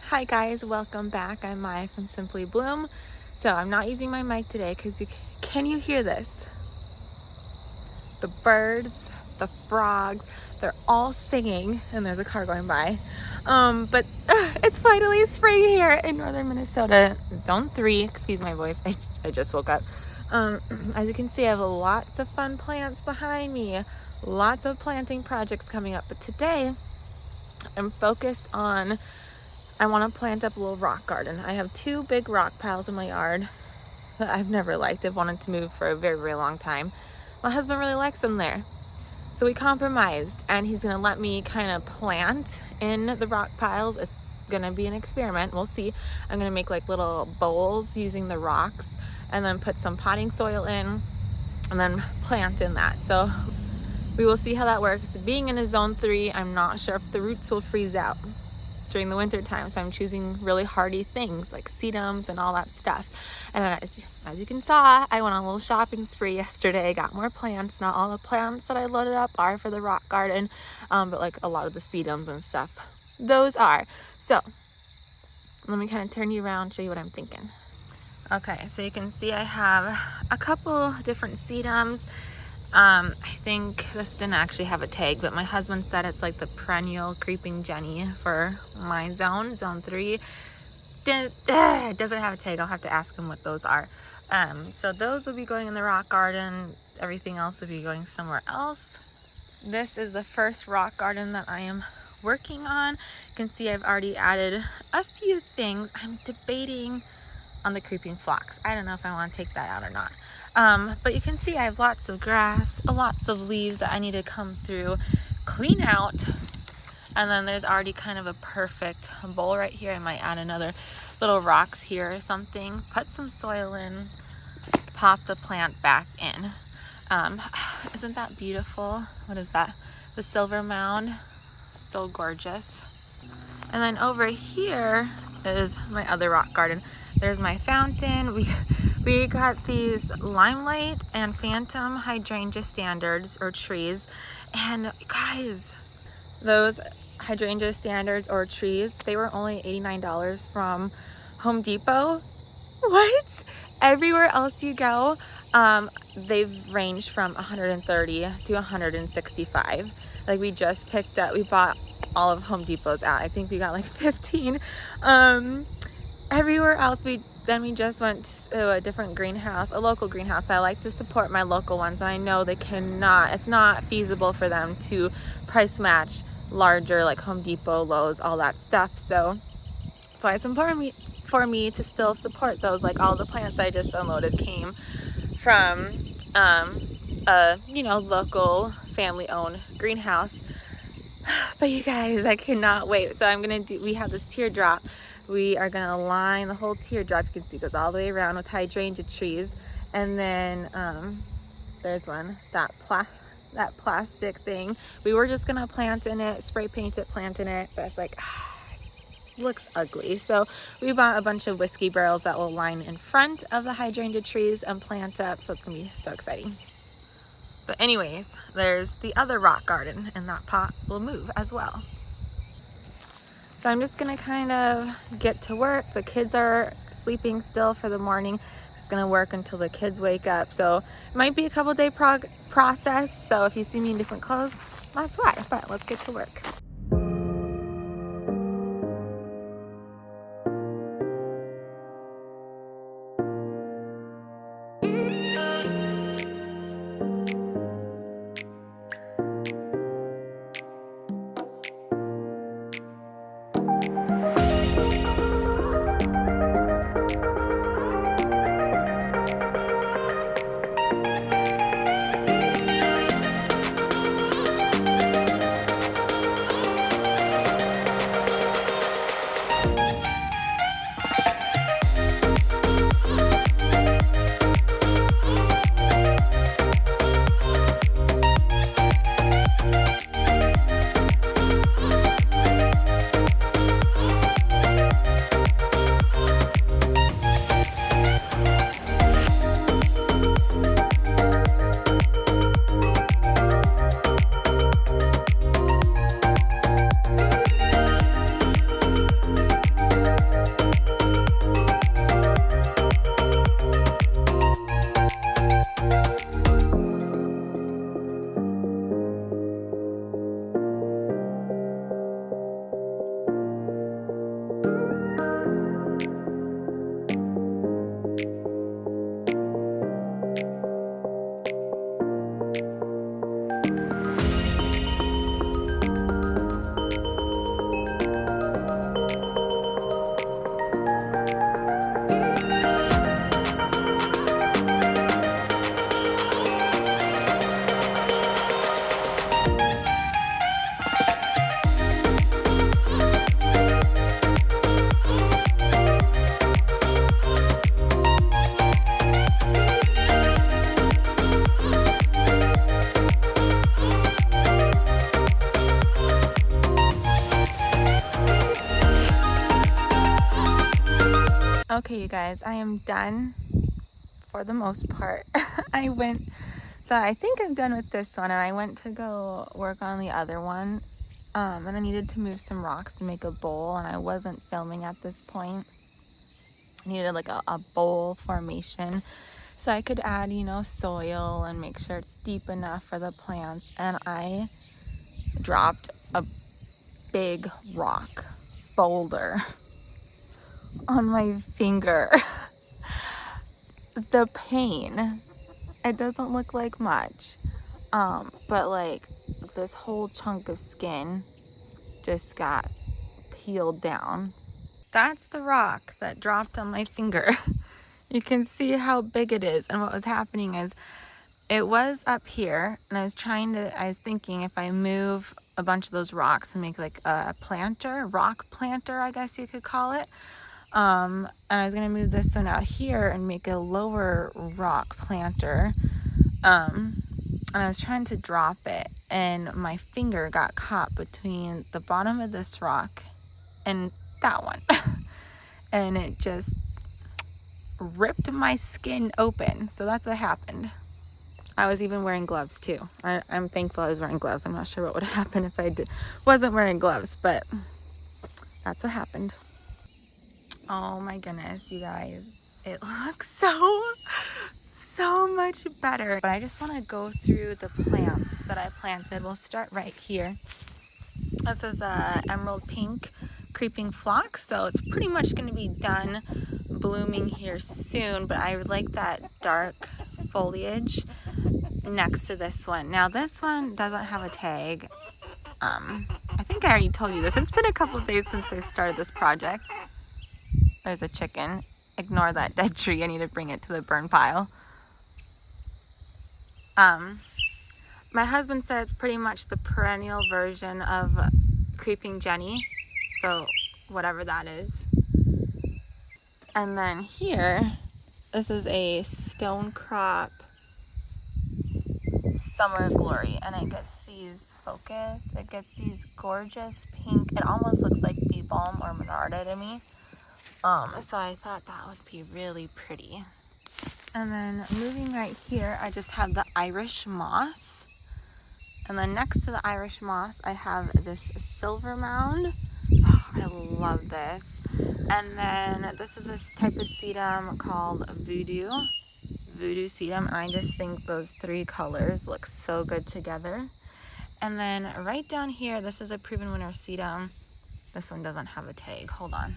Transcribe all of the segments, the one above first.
Hi guys, welcome back. I'm Maya from Simply Bloom. So I'm not using my mic today because can you hear this? The birds, the frogs, they're all singing, and there's a car going by. But it's finally spring here in northern Minnesota, zone 3. Excuse my voice, I just woke up. As you can see, I have lots of fun plants behind me, lots of planting projects coming up. But today I'm focused on I want to plant up a little rock garden. I have 2 big rock piles in my yard that I've never liked. I've wanted to move for a very, very long time. My husband really likes them there. So we compromised, and he's going to let me kind of plant in the rock piles. It's going to be an experiment. We'll see. I'm going to make like little bowls using the rocks and then put some potting soil in and then plant in that. So we will see how that works. Being in a zone 3, I'm not sure if the roots will freeze out during the winter time, so I'm choosing really hardy things like sedums and all that stuff. And as you can saw, I went on a little shopping spree yesterday. I got more plants. Not all the plants that I loaded up are for the rock garden, but like a lot of the sedums and stuff, those are. So let me kind of turn you around, show you what I'm thinking. Okay, so you can see I have a couple different sedums. I think this didn't actually have a tag, but my husband said it's like the perennial creeping Jenny for my zone 3. It doesn't have a tag. I'll have to ask him what those are. So those will be going in the rock garden. Everything else will be going somewhere else. This is the first rock garden that I am working on. You can see I've already added a few things. I'm debating on the creeping phlox. I don't know if I want to take that out or not. But you can see I have lots of grass, lots of leaves that I need to come through, clean out. And then there's already kind of a perfect bowl right here. I might add another little rocks here or something, put some soil in, pop the plant back in. Isn't that beautiful? What is that? The silver mound. So gorgeous. And then over here is my other rock garden. There's my fountain. We got these limelight and phantom hydrangea standards or trees. And guys, those hydrangea standards or trees, they were only $89 from Home Depot. What? Everywhere else you go, they've ranged from $130 to $165. Like we just picked up, we bought all of Home Depot's out. I think we got like 15. Everywhere else we just went to a different greenhouse, a local greenhouse. I like to support my local ones, and I know it's not feasible for them to price match larger like Home Depot, Lowe's, all that stuff. So it's important for me to still support those. Like all the plants I just unloaded came from a local family-owned greenhouse. But you guys, I cannot wait. So we have this teardrop. We are gonna line the whole teardrop. You can see it goes all the way around with hydrangea trees. And then there's one, that plastic thing. We were just gonna plant in it, spray paint it, plant in it, but it's like, it looks ugly. So we bought a bunch of whiskey barrels that will line in front of the hydrangea trees and plant up. So it's gonna be so exciting. But anyways, there's the other rock garden, and that pot will move as well. So I'm just gonna kind of get to work. The kids are sleeping still for the morning. Just gonna work until the kids wake up. So it might be a couple day process. So if you see me in different clothes, that's why. But let's get to work. Okay, you guys, I am done for the most part. So I think I'm done with this one, and I went to go work on the other one. And I needed to move some rocks to make a bowl, and I wasn't filming at this point. I needed like a bowl formation so I could add, soil and make sure it's deep enough for the plants. And I dropped a big rock boulder on my finger. The pain, it doesn't look like much, but like this whole chunk of skin just got peeled down. That's the rock that dropped on my finger. You can see how big it is. And what was happening is it was up here, and I was thinking if I move a bunch of those rocks and make like a rock planter, I guess you could call it. And I was gonna move this one out here and make a lower rock planter. And I was trying to drop it, and my finger got caught between the bottom of this rock and that one. And it just ripped my skin open. So that's what happened. I was even wearing gloves too. I'm thankful I was wearing gloves. I'm not sure what would happen if I wasn't wearing gloves, but that's what happened. Oh my goodness, you guys. It looks so much better. But I just want to go through the plants that I planted. We'll start right here. This is a emerald pink creeping phlox, so it's pretty much going to be done blooming here soon, but I would like that dark foliage next to this one. Now this one doesn't have a tag. I think I already told you this. It's been a couple of days since I started this project. There's a chicken. Ignore that dead tree. I need to bring it to the burn pile. My husband said it's pretty much the perennial version of Creeping Jenny. So whatever that is. And then here, this is a stone crop summer glory, and it gets these it gets these gorgeous pink, it almost looks like bee balm or monarda to me. So I thought that would be really pretty. And then moving right here, I just have the Irish moss. And then next to the Irish moss, I have this silver mound. Oh, I love this. And then this is this type of sedum called voodoo sedum. And I just think those three colors look so good together. And then right down here, this is a proven winner sedum. This one doesn't have a tag. Hold on.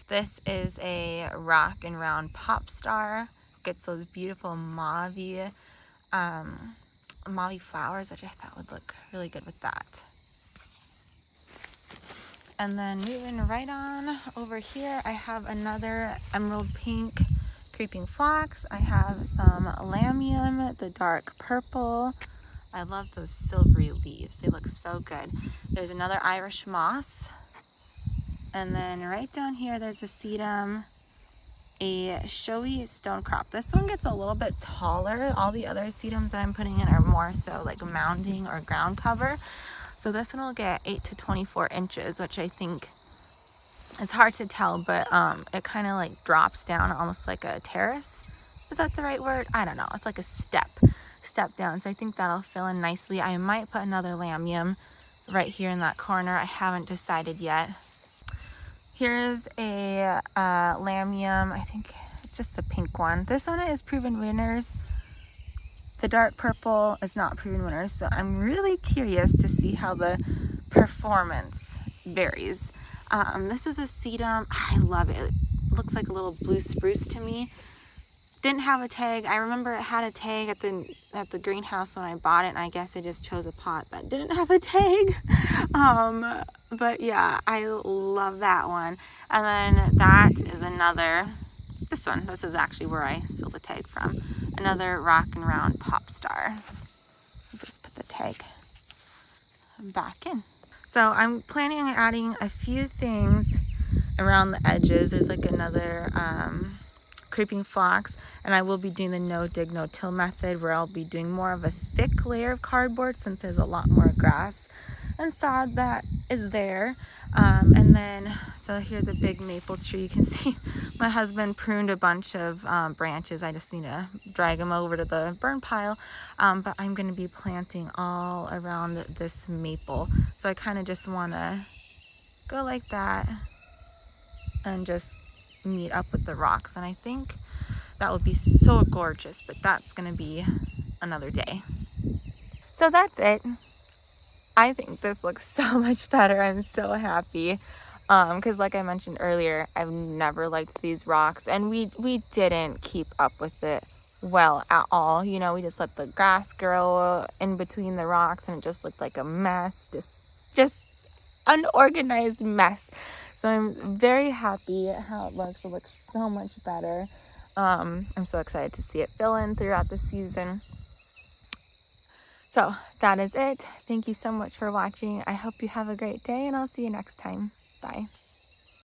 This is a rock and round pop star. Gets those beautiful mauve flowers, which I thought would look really good with that. And then moving right on over here, I have another emerald pink creeping phlox. I have some lamium, the dark purple. I love those silvery leaves. They look so good. There's another Irish moss. And then right down here, there's a sedum, a showy stone crop. This one gets a little bit taller. All the other sedums that I'm putting in are more so like mounding or ground cover. So this one will get 8 to 24 inches, which I think it's hard to tell, but it kind of like drops down almost like a terrace. Is that the right word? I don't know. It's like a step down. So I think that'll fill in nicely. I might put another lamium right here in that corner. I haven't decided yet. Here's a lamium. I think it's just the pink one. This one is proven winners. The dark purple is not proven winners. So I'm really curious to see how the performance varies. This is a sedum. I love it. It looks like a little blue spruce to me. Didn't have a tag. I remember it had a tag at the greenhouse when I bought it, and I guess I just chose a pot that didn't have a tag. But yeah, I love that one. And then that is another, this is actually where I stole the tag from. Another rock and round pop star. Just put the tag back in. So I'm planning on adding a few things around the edges. There's like another creeping phlox, and I will be doing the no dig no till method, where I'll be doing more of a thick layer of cardboard since there's a lot more grass and sod that is there. And then, so here's a big maple tree. You can see my husband pruned a bunch of branches. I just need to drag them over to the burn pile. But I'm going to be planting all around this maple. So I kind of just want to go like that and just meet up with the rocks. And I think that would be so gorgeous, but that's going to be another day. So that's it. I think this looks so much better. I'm so happy. Because like I mentioned earlier, I've never liked these rocks, and we didn't keep up with it well at all. You know, we just let the grass grow in between the rocks, and it just looked like a mess, just unorganized mess. So I'm very happy how it looks. It looks so much better. I'm so excited to see it fill in throughout the season. So that is it. Thank you so much for watching. I hope you have a great day, and I'll see you next time. Bye.